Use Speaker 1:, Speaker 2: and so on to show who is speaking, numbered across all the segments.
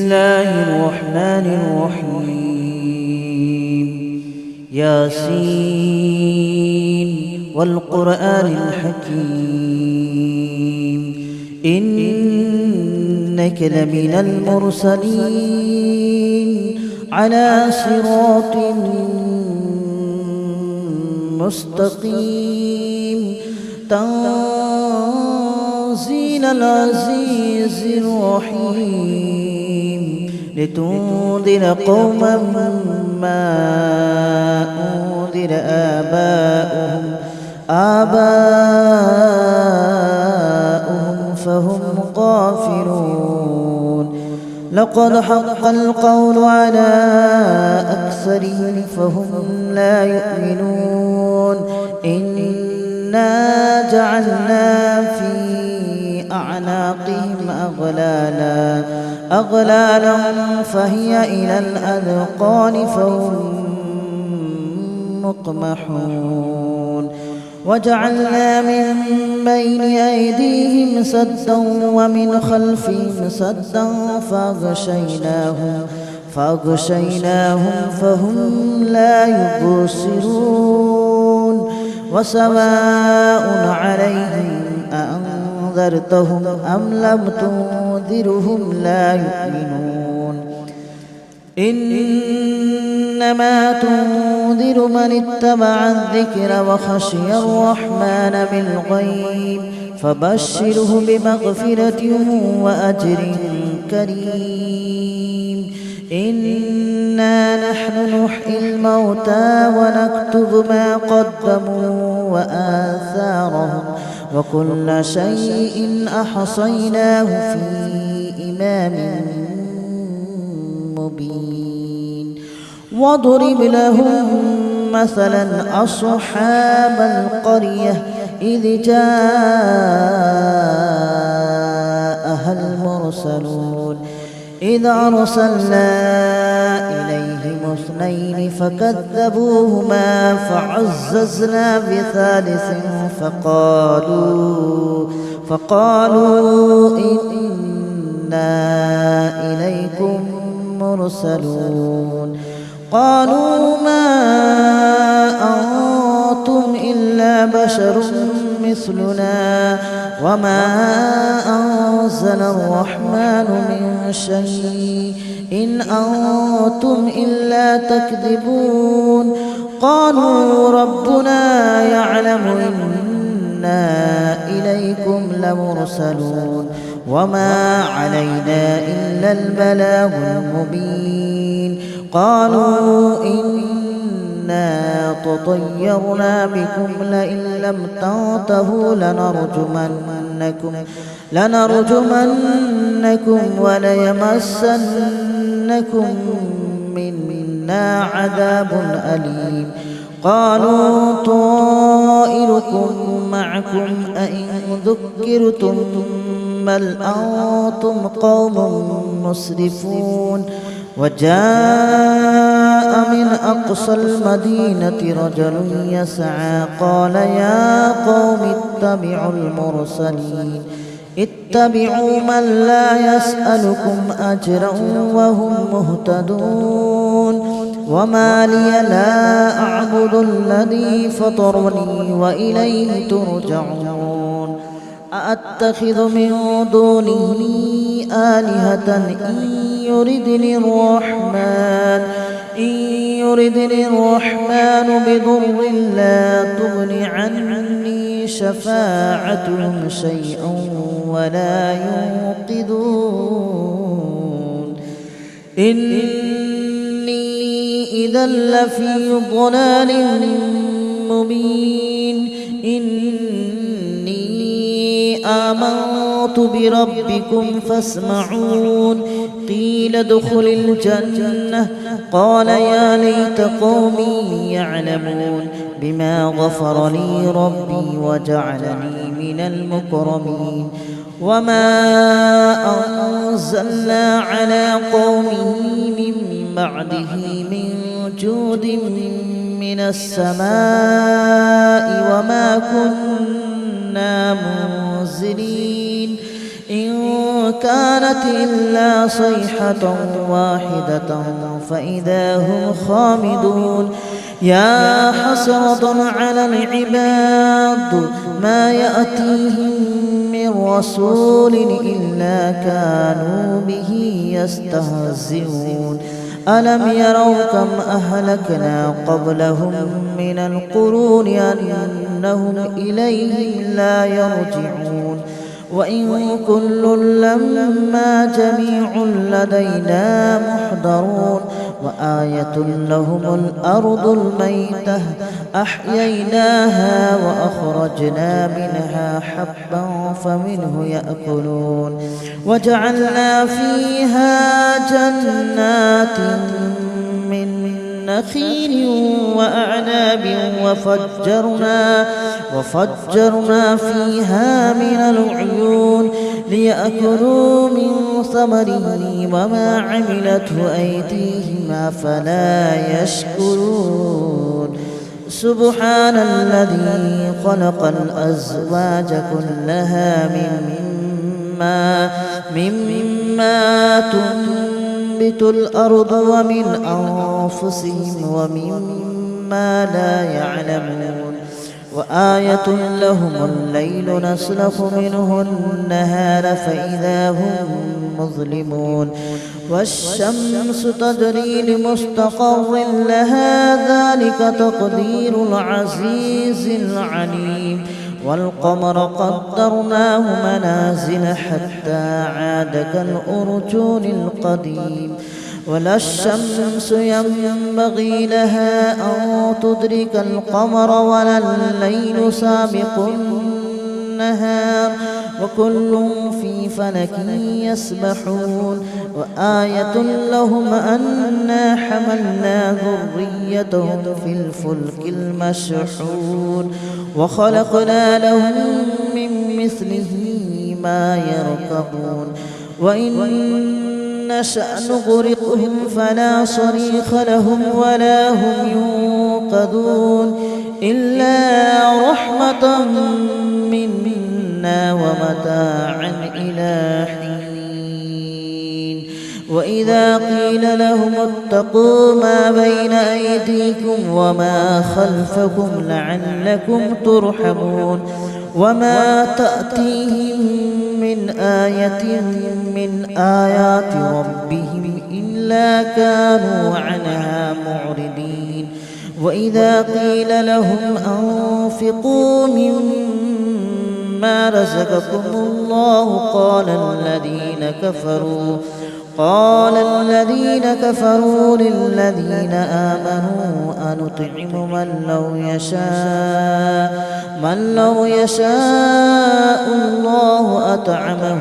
Speaker 1: الله الرحمن الرحيم ياسين والقرآن الحكيم إنك لمن المرسلين على صراط مستقيم تنزيل العزيز الرحيم لتنذر قوما ما أنذر آباؤهم فهم غافلون لقد حق القول على أكثرهم فهم لا يؤمنون إنا جعلنا في أعناقهم أغلالا فهي إلى الأذقان فهم مقمحون وجعلنا من بين أيديهم سدا ومن خلفهم سدا فأغشيناهم فهم لا يبصرون وسواء عليهم أأنذرتهم أم لم تنذرهم لا يؤمنون إنما تنذر من اتبع الذكر وخشي الرحمن بالغيب فبشره بمغفرة وأجر كريم إنا نحن نحيي الموتى ونكتب ما قدموا وآثارهم وكل شيء أحصيناه في إمام مبين واضرب لهم مثلا أصحاب القرية إذ جاءها المرسلون إذ أرسلنا إليهم اثنين فكذبوهما فعززنا بثالث فقالوا إنا إليكم مرسلون قالوا ما أنتم إلا بشر مثلنا وما أنزل الرحمن من شيء إن أنتم إلا تكذبون قالوا ربنا يعلم إنا إليكم لمرسلون وما علينا إلا البلاغ المبين قالوا إنا تطيرنا بكم لئن لم تنتهوا لنرجمنكم وليمسنكم منا عذاب أليم قالوا طائركم معكم أئن ذكرتم بل أنتم قوم مسرفون وجاء من أقصى المدينة رجل يسعى قال يا قوم اتبعوا من لا يسألكم أجرا وهم مهتدون وما لي لا أعبد الذي فطرني وإليه ترجعون أأتخذ من دونه آلهة إن يردني الرحمن بضر لا تغن عني شفاعتهم شيئا ولا ينقذون إني إذا لفي ضلال مبين إني آمنت بربكم فاسمعون قيل ادخل الجنة قال يا ليت قومي يعلمون بما غفر لي ربي وجعلني من المكرمين وما أنزلنا على قومه من بعده من جود من السماء وما كنا منزلين إن كانت إلا صيحة واحدة فإذا هم خامدون يا حسرة على العباد ما يأتيهم من رسول إلا كانوا به يستهزئون ألم يروا كم أهلكنا قبلهم من القرون أنهم إليهم لا يرجعون وإن كل لما جميع لدينا محضرون وآية لهم الأرض الميتة أحييناها وأخرجنا منها حبا فمنه يأكلون وجعلنا فيها جنات من نخيل وأعناب وفجرنا فيها من العيون ليأكلوا من ثمره وما عملته أيديهم أفلا يشكرون سبحان الذي خلق الأزواج كلها مما تنبت الأرض ومن أنفسهم ومما لا يعلمون وآية لهم الليل نسلخ منه النهار فإذا هم مظلمون والشمس تجري لمستقر لها ذلك تقدير العزيز العليم والقمر قدرناه منازل حتى عاد كالأرجون القديم ولا الشمس ينبغي لها أن تدرك القمر ولا الليل سابق النهار وكل في فلك يسبحون وآية لهم أنا حملنا ذريتهم في الفلك المشحون وخلقنا لهم من مثله ما يركبون وإن نشأ نغرقهم فلا صريخ لهم ولا هم ينقذون إلا رحمة منا ومتاعا إلى حين وإذا قيل لهم اتقوا ما بين أيديكم وما خلفكم لعلكم ترحمون وما تأتيهم من آية من آيات ربهم إلا كانوا عنها معرضين وإذا قيل لهم أنفقوا مما رزقكم الله قال الذين كفروا للذين آمنوا أنطعم من لو يشاء الله أطعمه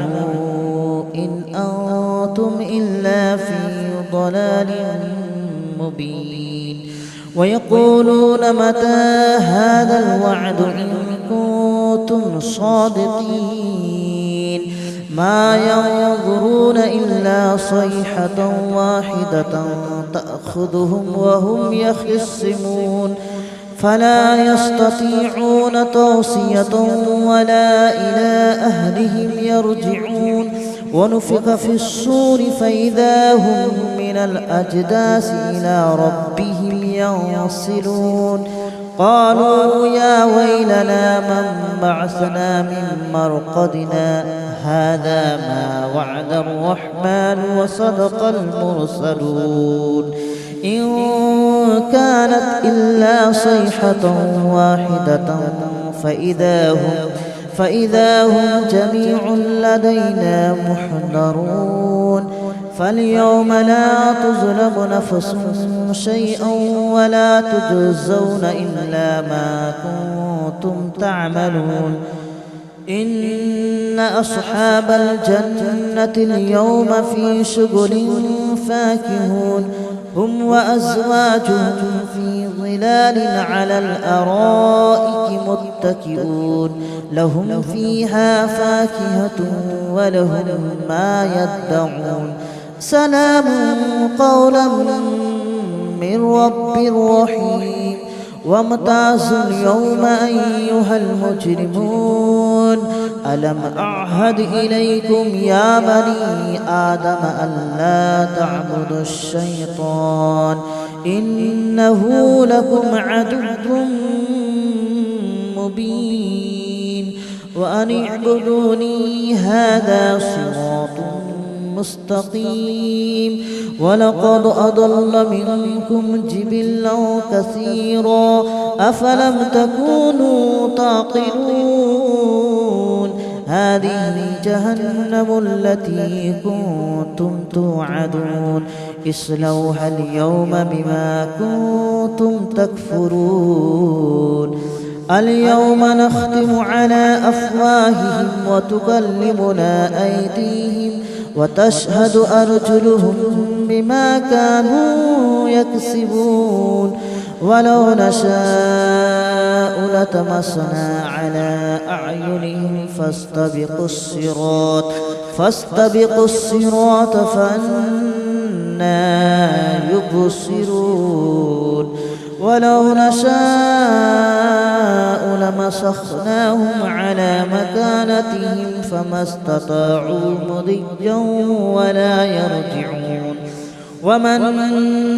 Speaker 1: إن أنتم إلا في ضلال مبين ويقولون متى هذا الوعد إن كنتم صادقين ما ينظرون إلا صيحة واحدة تأخذهم وهم يخصمون فلا يستطيعون توصية ولا إلى أهلهم يرجعون ونفخ في الصور فإذا هم من الأجداث إلى ربهم ينسلون قالوا يا ويلنا من بعثنا من مرقدنا هذا ما وعد الرحمن وصدق المرسلون إن كانت إلا صيحة واحدة فإذا هم جميع لدينا محضرون فاليوم لا تظلم نفس شيئا ولا تجزون إلا ما كنتم تعملون إن أصحاب الجنة اليوم في شغل فاكهون هم وأزواجهم في ظلال على الأرائك متكئون لهم فيها فاكهة ولهم ما يدعون سلام قولا من رب رحيم وامتازوا اليوم أيها المجرمون ألم أعهد إليكم يا بني آدم ألا تعبدوا الشيطان إنه لكم عدو مبين وأن اعبدوني هذا صراط مستقيم ولقد أضل منكم جبلا كثيرا أفلم تكونوا تعقلون هذه جهنم التي كنتم توعدون اصلوها اليوم بما كنتم تكفرون اليوم نختم على أفواههم وتكلمنا أيديهم وتشهد أرجلهم بما كانوا يكسبون ولو نشاء لطمسنا على أعينهم فاستبقوا الصراط فأنى يبصرون ولو نشاء لمسخناهم على مكانتهم فما استطاعوا مضيا ولا يرجعون ومن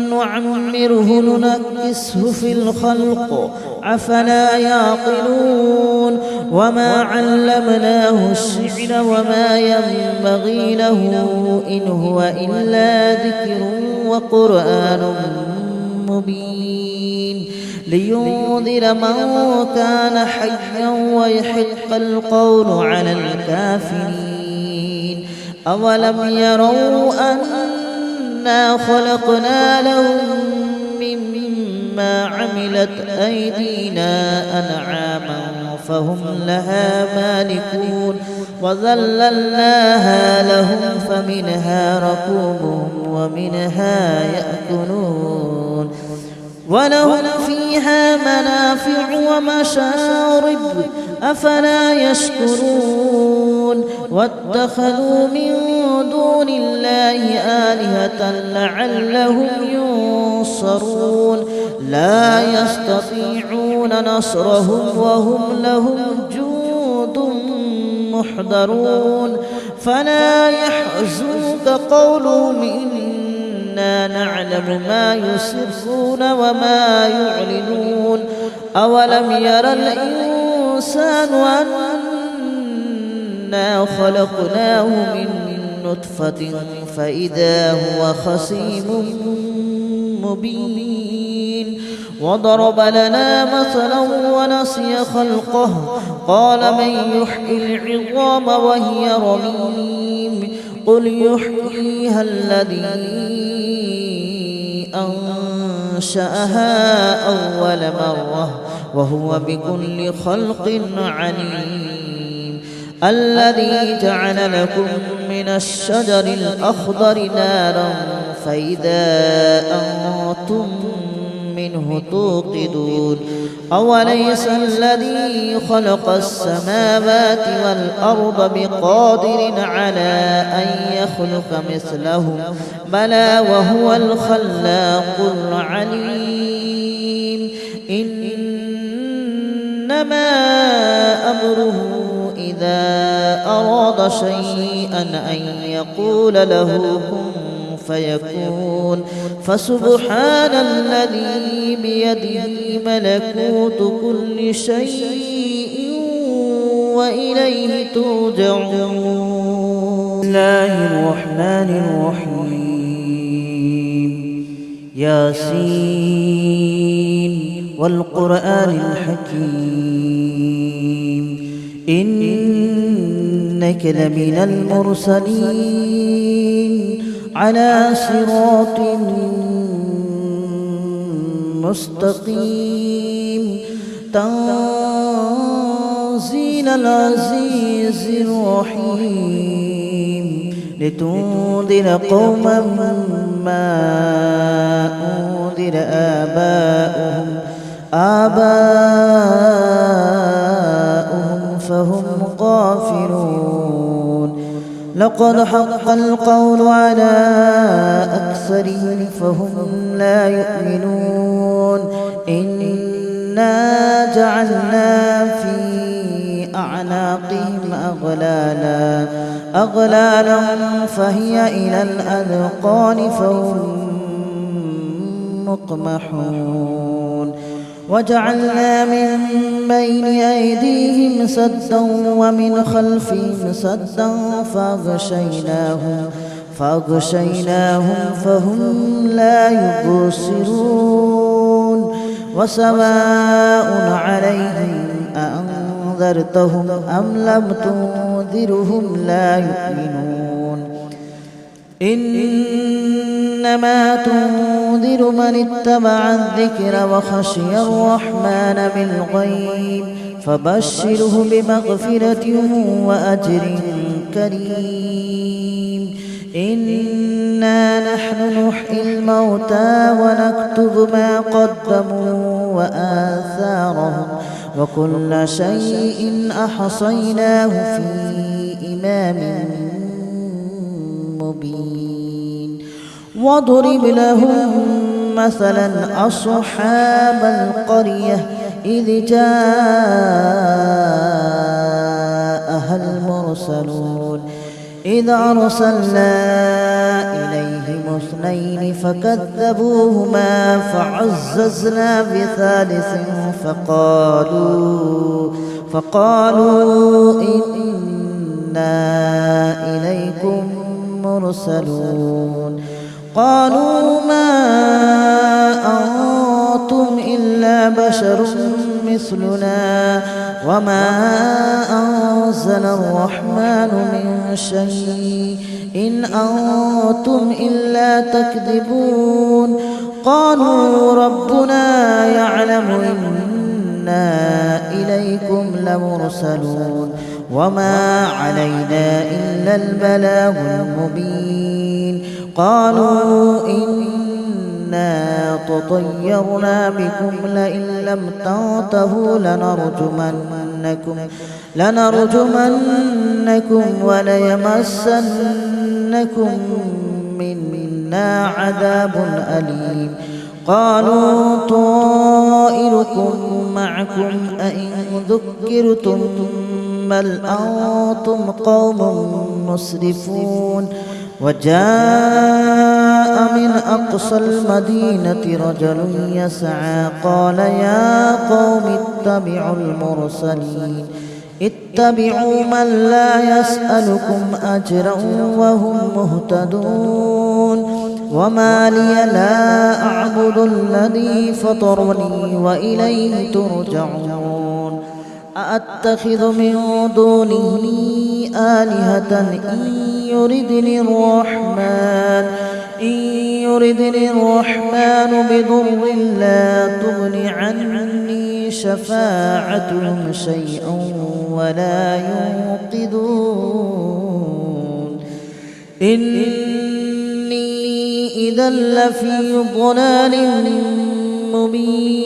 Speaker 1: نعمره ننكسه في الخلق أفلا يعقلون وما علمناه الشعر وما ينبغي له إن هو إلا ذكر وقرآن مبين لينذر من كان حيا ويحق القول على الكافرين أولم يروا أنا خلقنا لهم مما عملت أيدينا أنعاما فهم لها مالكون وذللناها لهم فمنها ركوبهم ومنها يأكلون ولهم فيها منافع ومشارب أفلا يشكرون واتخذوا من دون الله آلهة لعلهم ينصرون لا يستطيعون نصرهم وهم لهم جند محضرون فلا يحزنك قولهم إنا نعلم ما يسرون وما يعلنون أولم ير الإنسان أنا خلقناه من نطفة فإذا هو خصيم مبين وضرب لنا مثلا ونسي خلقه قال من يحيي العظام وهي رميم قل يحييها الذي أنشأها أول مرة وهو بكل خلق عليم الذي جعل لكم من الشجر الأخضر نارا فإذا أنتم منه توقدون أوليس الذي خلق السماوات والأرض بقادر على أن يخلق مثلهم بلى وهو الخلاق العليم إنما أمره إذا أراد شيئا أن يقول له كن فيكون فسبحان الذي بيده ملكوت كل شيء وإليه ترجعون. بسم الله الرحمن الرحيم ياسين والقرآن الحكيم إنك لمن المرسلين على صراط مستقيم تنزيل العزيز الرحيم لتنذر قوما ما أنذر آباؤهم فهم غافلون لقد حق القول على أكثرهم فهم لا يؤمنون إنا جعلنا في أعناقهم أغلالا فهي إلى الأذقان فهم مقمحون وجعلنا من بين أيديهم سدا ومن خلفهم سدا فأغشيناهم فهم لا يبصرون وسواء عليهم أأنذرتهم أم لم تنذرهم لا يؤمنون إنما تنذر من اتبع الذكر وخشي الرحمن بالغيب فبشره بمغفرة وأجر كريم إنا نحن نحيي الموتى ونكتب ما قدموا وآثارهم وكل شيء أحصيناه في إمام مبين واضرب لهم مثلا أصحاب القرية إذ جاءها المرسلون إذ أرسلنا إليهم اثنين فكذبوهما فعززنا بثالث فقالوا إنا إليكم مرسلون قالوا ما أنتم إلا بشر مثلنا وما أنزل الرحمن من شيء إن أنتم إلا تكذبون قالوا ربنا يعلم إنا إليكم لمرسلون وما علينا إلا البلاغ المبين قالوا إنا تطيرنا بكم لئن لم تنتهوا لنرجمنكم وليمسنكم منا عذاب أليم قالوا طائركم معكم أئن ذكرتم بل أنتم قوم مسرفون وجاء من أقصى المدينة رجل يسعى قال يا قوم اتبعوا من لا يسألكم أجرا وهم مهتدون وما لي لا أعبد الذي فطرني وإليه ترجعون أأتخذ من دونه آلهة إن يردني الرحمن بضر لا تغن عني شفاعتهم شيئا ولا ينقذون إني إذا لفي ضلال مبين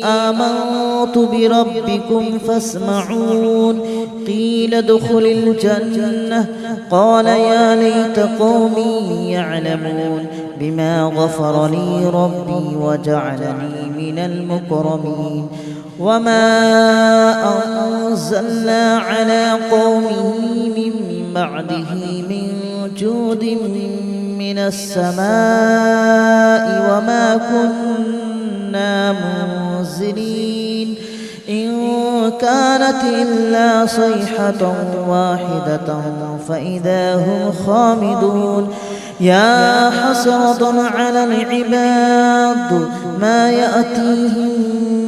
Speaker 1: آمنت بربكم فاسمعون قيل ادخل الجنة قال يا ليت قومي يعلمون بما غفر لي ربي وجعلني من المكرمين وما أنزلنا على قومه من بعده من جود من السماء وما كنا منزلين إن كانت إلا صيحة واحدة فإذا هم خامدون يا حسرة على العباد ما يأتيهم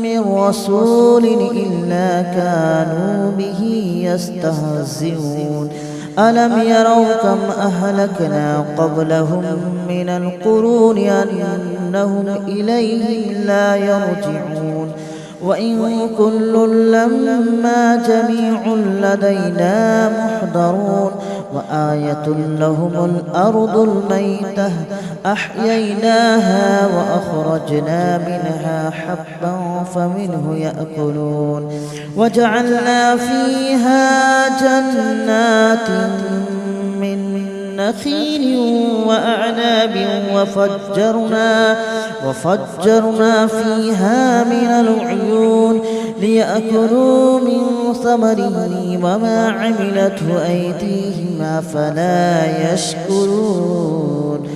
Speaker 1: من رسول إلا كانوا به يستهزئون ألم يروا كم أهلكنا قبلهم من القرون أنهم إليهم لا يرجعون وإن كل لما جميع لدينا محضرون وآية لهم الأرض الميتة أحييناها وأخرجنا منها حبا فمنه يأكلون وجعلنا فيها جنات من نخيل وأعناب وفجرنا فيها من العيون ليأكلوا من ثمره وما عملته أيديهم أفلا يشكرون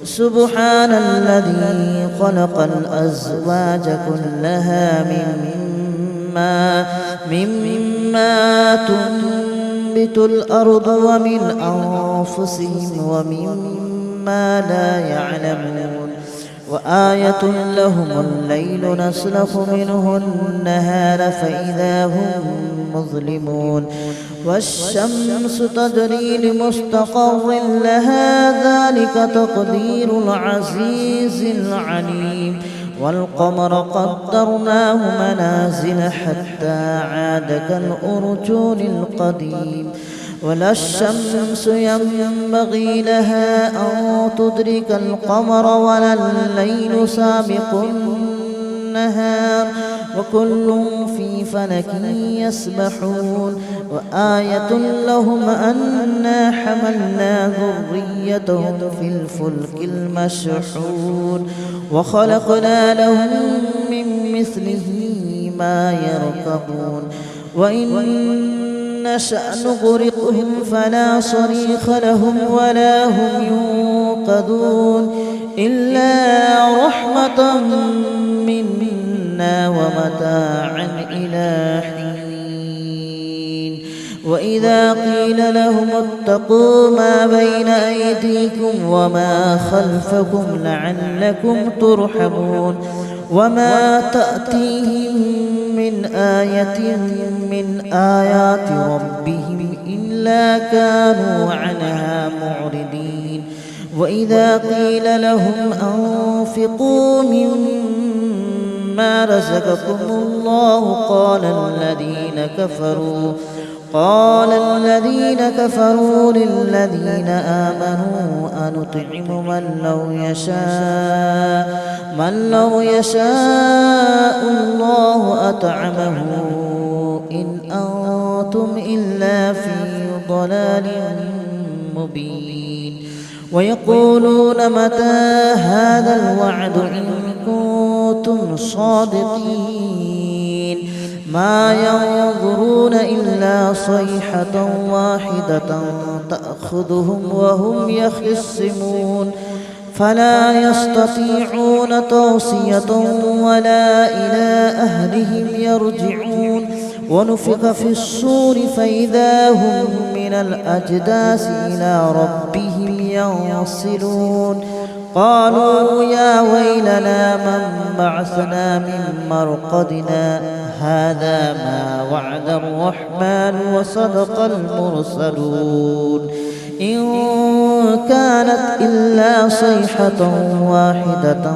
Speaker 1: سبحان الذي خلق الأزواج كلها مما تنبت الأرض ومن أنفسهم ومما لا يعلمون وآية لهم الليل نسلخ منه النهار فإذا هم مظلمون والشمس تجري لمستقر لها ذلك تقدير العزيز العليم والقمر قدرناه منازل حتى عاد كالأرجون القديم ولا الشمس ينبغي لها أن تدرك القمر ولا الليل سابق النهار وكل في فلك يسبحون وآية لهم أنا حملنا ذريتهم في الفلك المشحون وخلقنا لهم من مثله ما يركبون وإن نشأ نغرقهم فلا صريخ لهم ولا هم ينقذون إلا رحمة منا ومتاعا إلى حين وإذا قيل لهم اتقوا ما بين أيديكم وما خلفكم لعلكم ترحمون وما تأتيهم من آية من آيات ربهم إلا كانوا عنها معرضين وإذا قيل لهم أنفقوا مما رزقكم الله قال الذين كفروا للذين آمنوا أنطعم من لو يشاء الله أطعمه إن أنتم إلا في ضلال مبين ويقولون متى هذا الوعد إن كنتم صادقين ما ينظرون إلا صيحة واحدة تأخذهم وهم يخصمون فلا يستطيعون توصية ولا إلى أهلهم يرجعون ونفخ في الصور فإذا هم من الأجداث إلى ربهم ينصلون قالوا يا ويلنا من بعثنا من مرقدنا هذا ما وعد الرحمن وصدق المرسلون إن كانت إلا صيحة واحدة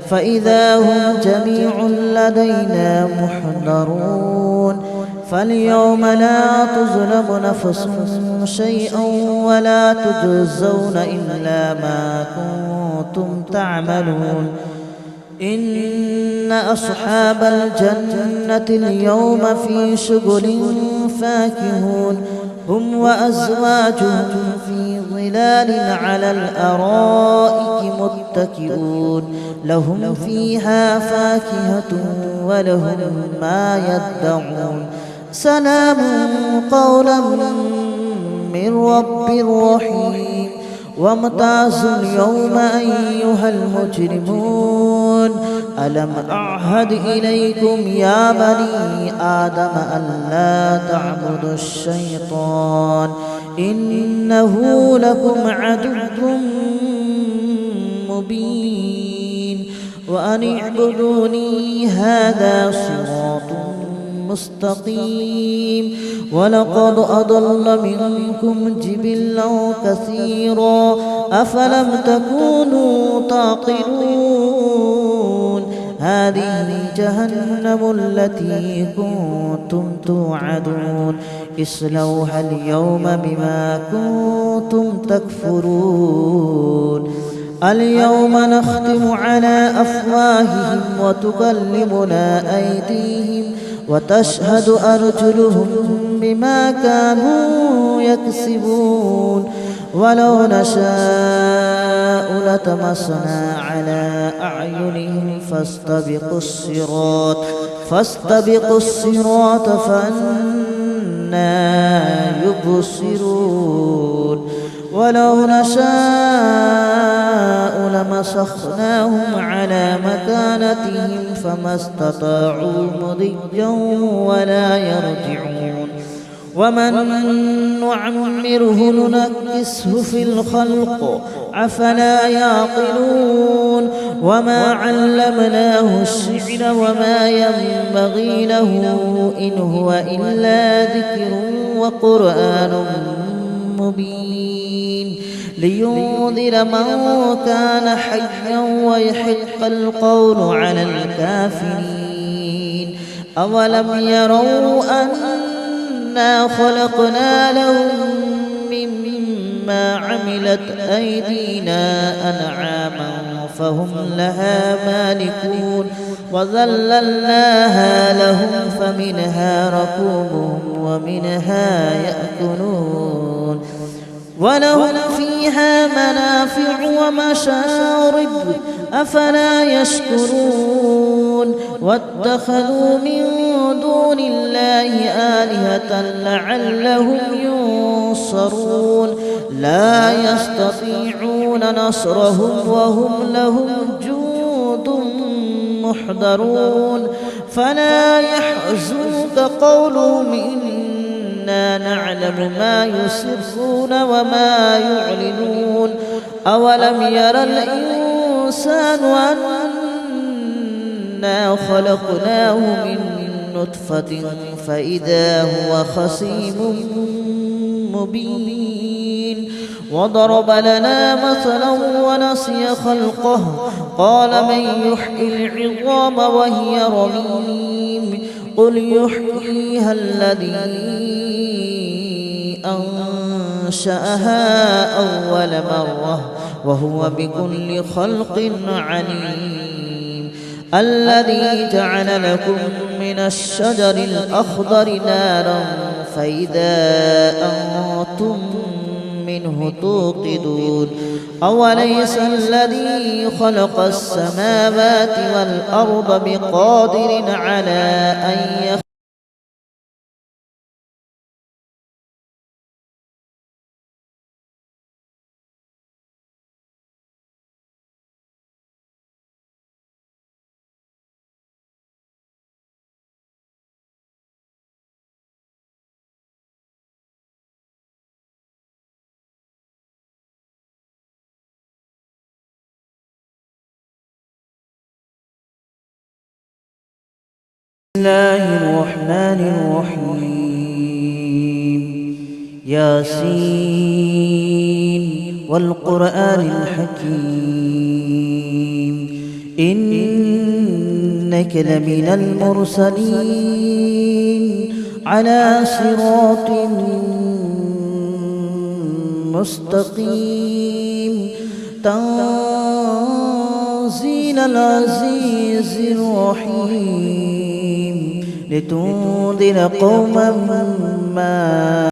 Speaker 1: فإذا هم جميع لدينا محضرون فاليوم لا تظلم نفس شيئا ولا تجزون إلا ما كنتم تعملون إن أصحاب الجنة اليوم في شغل فاكهون هم وأزواجهم في ظلال على الأرائك متكئون لهم فيها فاكهة ولهم ما يدعون سلام قولا من رب رحيم وامتازوا اليوم أيها المجرمون ألم أعهد إليكم يا بني آدم ألا تعبدوا الشيطان إنه لكم عدو مبين وأن اعبدوني هذا صراط مستقيم ولقد أضل منكم جبلا كثيرا أفلم تكونوا تعقلون هذه جهنم التي كنتم توعدون اصلوها اليوم بما كنتم تكفرون اليوم نختم على أفواههم وتكلمنا أيديهم وتشهد أرجلهم بما كانوا يكسبون ولو نشاء لطمسنا على أعينهم فاستبقوا الصراط فأنى يبصرون ولو نشاء لمسخناهم على مكانتهم فما استطاعوا مضيا ولا يرجعون ومن نعمره ننكسه في الخلق أفلا يعقلون وما علمناه الشعر وما ينبغي له إن هو إلا ذكر وقرآن مبين لينذر من كان حيا ويحق القول على الكافرين أولم يروا أنا خلقنا لهم مما عملت أيدينا أنعاما فهم لها مالكون وذللناها لهم فمنها ركوبهم ومنها يأكلون ولهم فيها منافع ومشارب أفلا يشكرون واتخذوا من دون الله آلهة لعلهم ينصرون لا يستطيعون نصرهم وهم لهم جند محضرون فلا يحزنك قولهم إنا نعلم ما يسرون وما يعلنون أولم ير الإنسان أنا خلقناه من نطفة فإذا هو خصيم مبين وضرب لنا مثلا ونسي خلقه قال من يحيي العظام وهي رميم قل يحييها الذي أنشأها أول مرة وهو بكل خلق عليم الذي جعل لكم من الشجر الأخضر نارا فإذا أنتم منه توقدون أوليس الذي خلق السماوات والأرض بقادر على أن يخلق الله الرحمن الرحيم ياسين والقرآن الحكيم إنك لمن المرسلين على صراط مستقيم تنزيل العزيز الرحيم لتنذر قوما ما